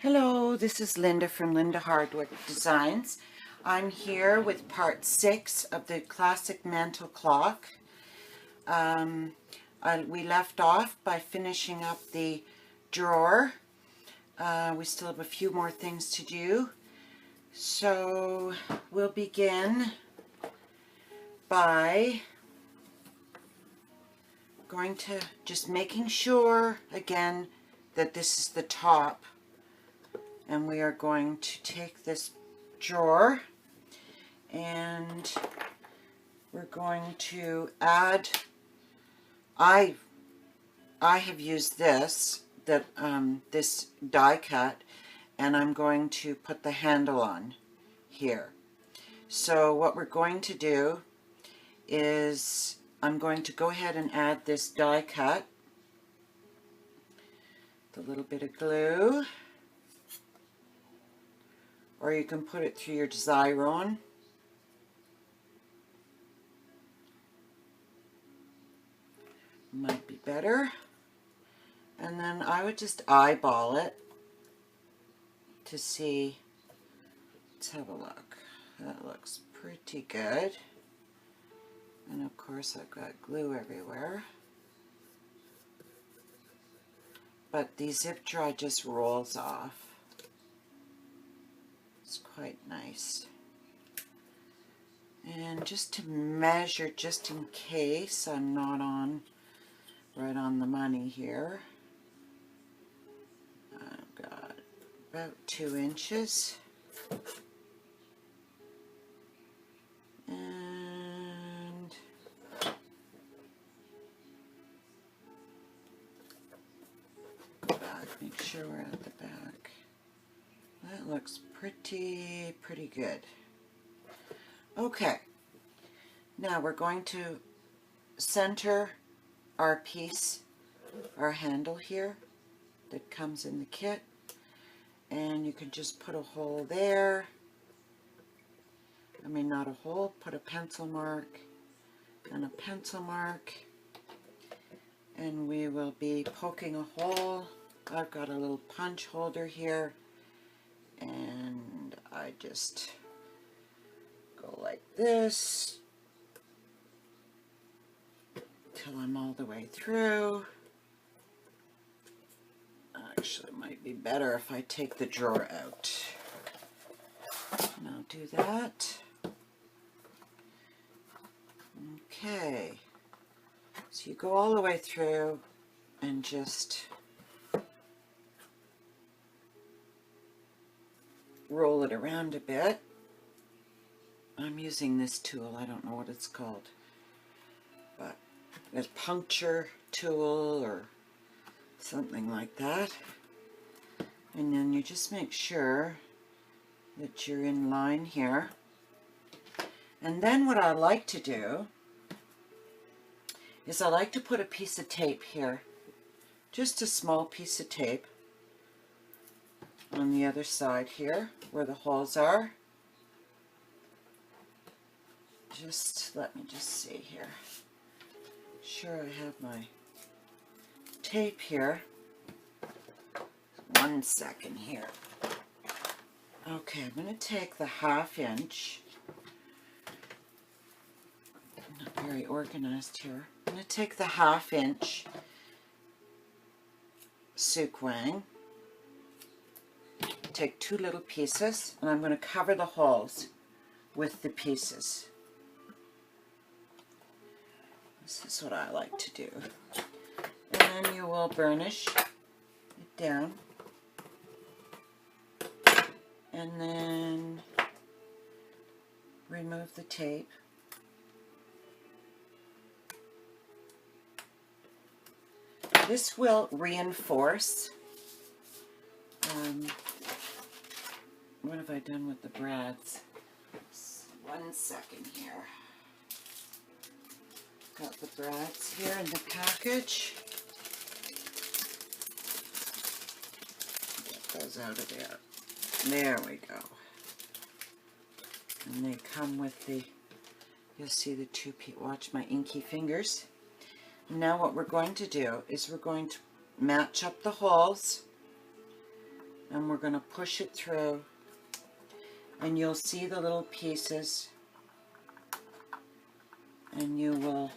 Hello, this is Linda from Linda Hardwick Designs. I'm here with part 6 of the classic mantle clock. We left off by finishing up the drawer. We still have a few more things to do. So we'll begin by going to just making sure again that this is the top. And we are going to take this drawer and we're going to add, I have used this die cut, and I'm going to put the handle on here. So what we're going to do is I'm going to go ahead and add this die cut, the little bit of glue. Or you can put it through your Xyron. Might be better. And then I would just eyeball it to see. Let's have a look. That looks pretty good. And of course I've got glue everywhere. But the zip dry just rolls off. It's quite nice. And just to measure, just in case I'm not right on the money here, I've got about 2 inches. And back, make sure we're at the back. That looks pretty good. Okay, now we're going to center our piece, our handle here that comes in the kit, and you can just put a hole there. I mean, not a hole, put a pencil mark and a pencil mark, and we will be poking a hole. I've got a little punch holder here, and I just go like this till I'm all the way through. Actually, it might be better if I take the drawer out. And I'll do that. Okay, so you go all the way through and just roll it around a bit. I'm using this tool, I don't know what it's called, but a puncture tool or something like that. And then you just make sure that you're in line here. And then what I like to do is I like to put a piece of tape here, just a small piece of tape on the other side here where the holes are. Just let me just see here. Sure, I have my tape here. 1 second here. Okay, I'm going to take the 1/2 inch. I'm not very organized here. I'm going to take the 1/2 inch sequin. Take 2 little pieces, and I'm going to cover the holes with the pieces. This is what I like to do. And then you will burnish it down. And then remove the tape. This will reinforce. What have I done with the brads? 1 second here. Got the brads here in the package. Get those out of there. There we go. And they come with the, you'll see the 2 pieces. Watch my inky fingers. Now what we're going to do is we're going to match up the holes and we're going to push it through, and you'll see the little pieces, and you will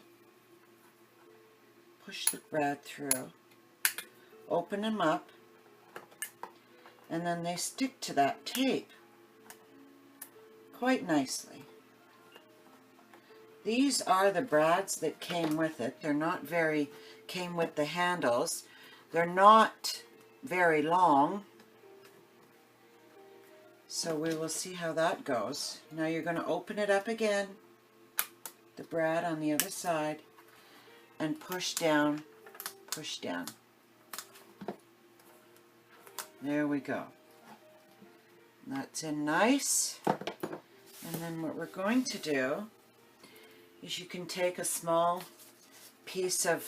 push the bread through, open them up, and then they stick to that tape quite nicely. These are the brads that came with it. They're not very, came with the handles. They're not very long, so we will see how that goes. Now you're going to open it up again, the brad on the other side, and push down, push down. There we go. That's in nice. And then what we're going to do is you can take a small piece of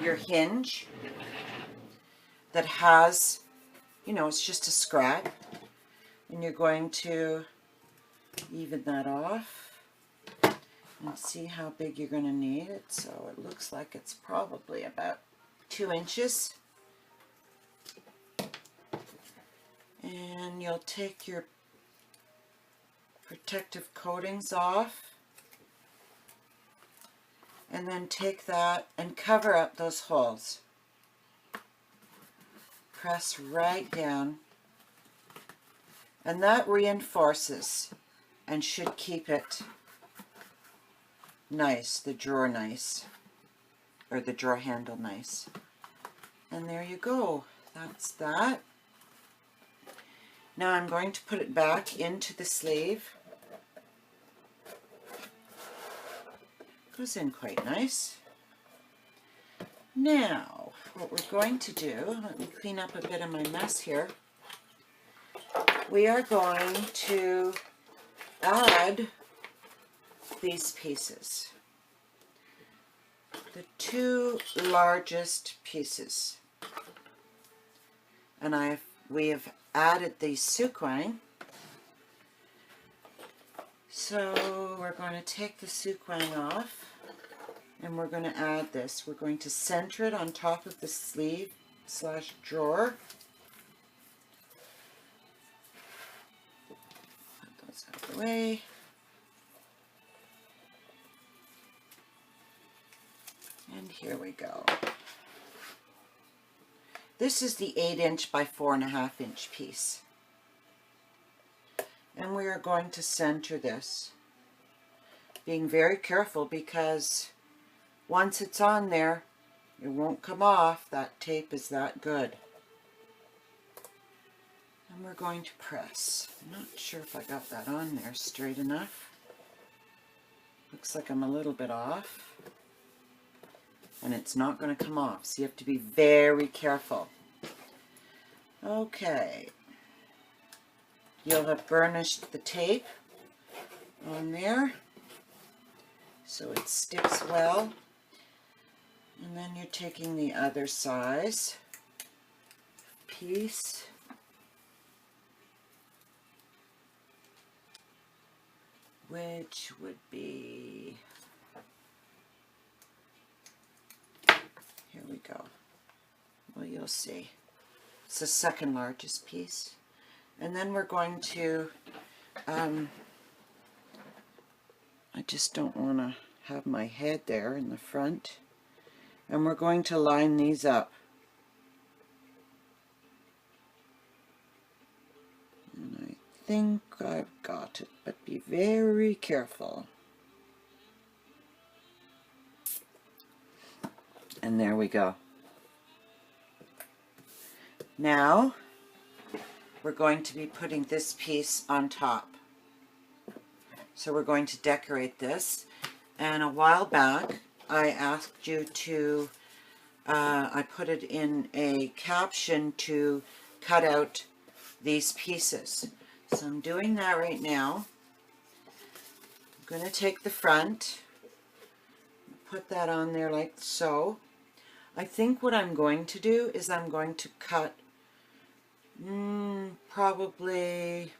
your hinge that has, you know, it's just a scrap, and you're going to even that off and see how big you're going to need it. So it looks like it's probably about 2 inches. And you'll take your protective coatings off, and then take that and cover up those holes. Press right down, and that reinforces and should keep it nice, the drawer nice, or the drawer handle nice. And there you go, that's that. Now I'm going to put it back into the sleeve. Goes in quite nice. Now, what we're going to do, let me clean up a bit of my mess here. We are going to add these pieces. The 2 largest pieces. And we have added the sequin. So we're going to take the sequin off, and we're going to add this. We're going to center it on top of the sleeve / drawer. Put those out of the way. And here we go. This is the 8" by 4.5" piece. And we are going to center this, being very careful, because once it's on there, it won't come off. That tape is that good. And we're going to press. I'm not sure if I got that on there straight enough. Looks like I'm a little bit off. And it's not going to come off, so you have to be very careful. Okay. You'll have burnished the tape on there so it sticks well. And then you're taking the other size piece, which would be, here we go. Well, you'll see. It's the 2nd largest piece. And then we're going to, I just don't want to have my head there in the front. And we're going to line these up. And I think I've got it, but be very careful. And there we go. Now, we're going to be putting this piece on top. So we're going to decorate this. And a while back, I asked you to, I put it in a caption to cut out these pieces. So I'm doing that right now. I'm going to take the front, put that on there like so. I think what I'm going to do is I'm going to cut probably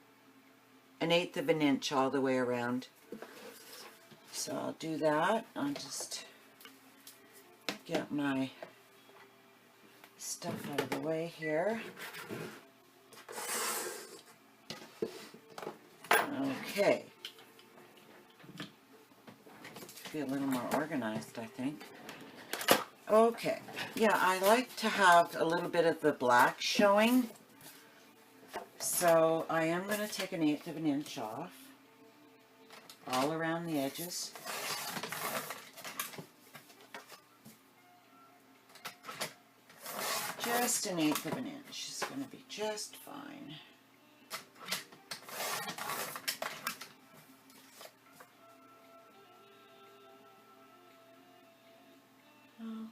1/8 inch all the way around. So I'll do that. I'll just get my stuff out of the way here. Okay. Be a little more organized, I think. Okay. Yeah, I like to have a little bit of the black showing. So I am going to take 1/8 of an inch off all around the edges. Just 1/8 of an inch is going to be just fine.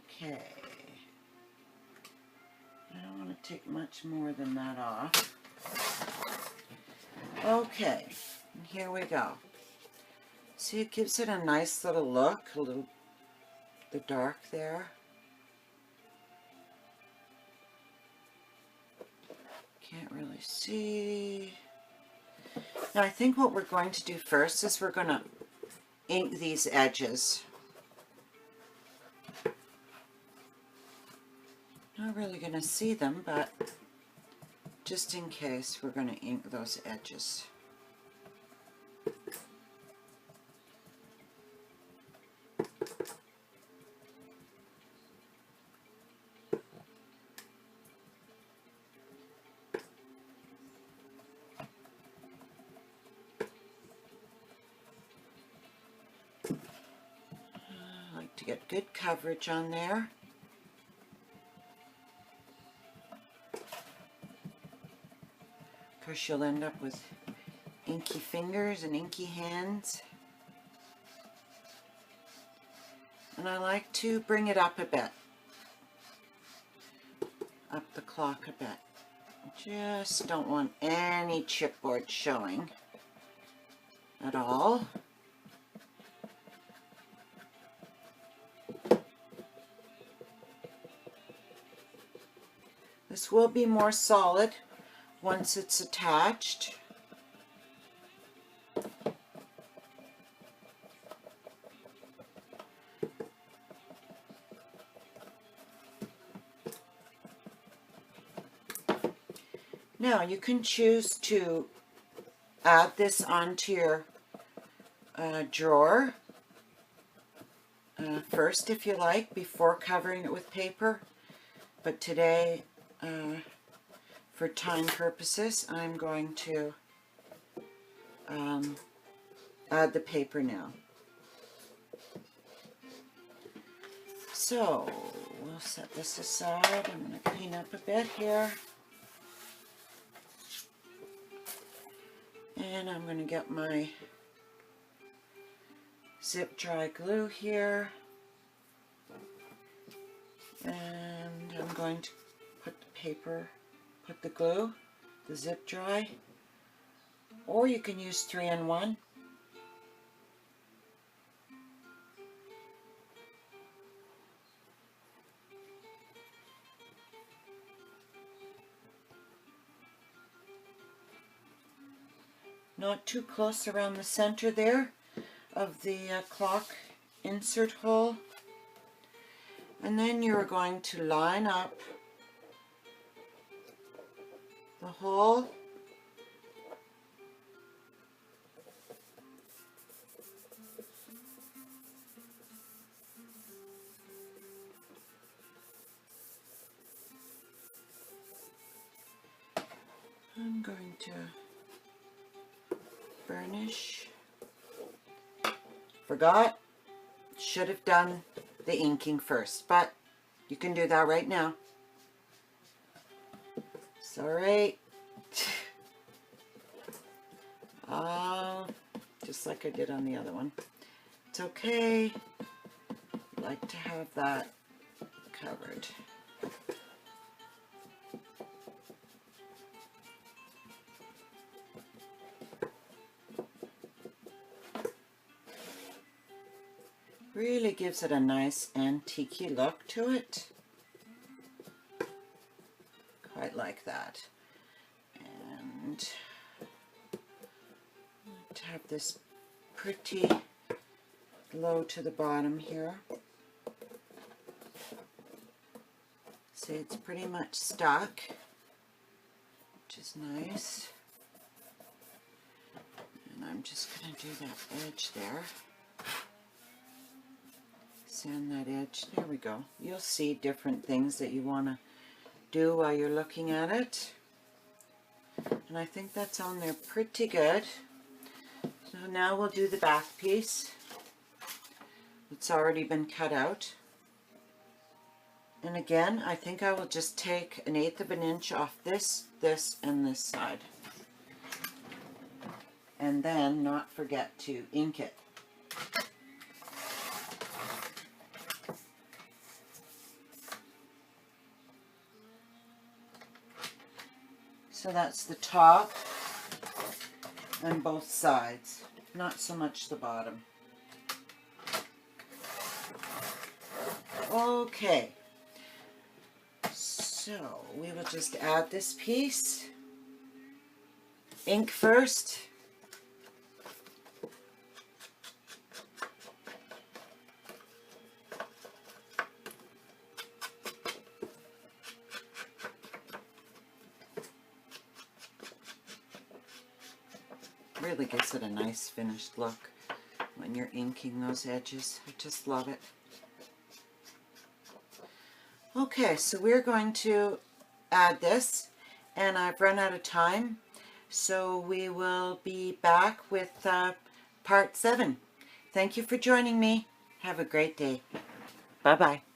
Okay. I don't want to take much more than that off. Okay, and here we go. See, it gives it a nice little look, the dark there. Can't really see. Now I think what we're going to do first is we're going to ink these edges. Not really going to see them, but just in case, we're going to ink those edges. I like to get good coverage on there. Of course, you'll end up with inky fingers and inky hands. And I like to bring it up a bit, up the clock a bit. Just don't want any chipboard showing at all. This will be more solid once it's attached. Now you can choose to add this onto your drawer first if you like, before covering it with paper. But today, for time purposes, I'm going to add the paper now. So we'll set this aside. I'm going to clean up a bit here. And I'm going to get my zip dry glue here. And I'm going to put the paper, put the glue, the zip dry, or you can use 3-in-1. Not too close around the center there of the clock insert hole. And then you're going to line up the hole I'm going to burnish. Forgot, should have done the inking first, but you can do that right now. It's alright. Just like I did on the other one. It's okay. I like to have that covered. Really gives it a nice antique-y look to it. Quite like that. And to have this pretty low to the bottom here. See, it's pretty much stuck, which is nice. And I'm just going to do that edge there. Sand that edge. There we go. You'll see different things that you want to do while you're looking at it. And I think that's on there pretty good. So now we'll do the back piece. It's already been cut out. And again, I think I will just take 1/8 of an inch off this, this, and this side. And then not forget to ink it. So that's the top and both sides, not so much the bottom. Okay, so we will just add this piece. Ink first. Really gives it a nice finished look when you're inking those edges. I just love it. Okay, so we're going to add this, and I've run out of time, so we will be back with part 7. Thank you for joining me. Have a great day. Bye-bye.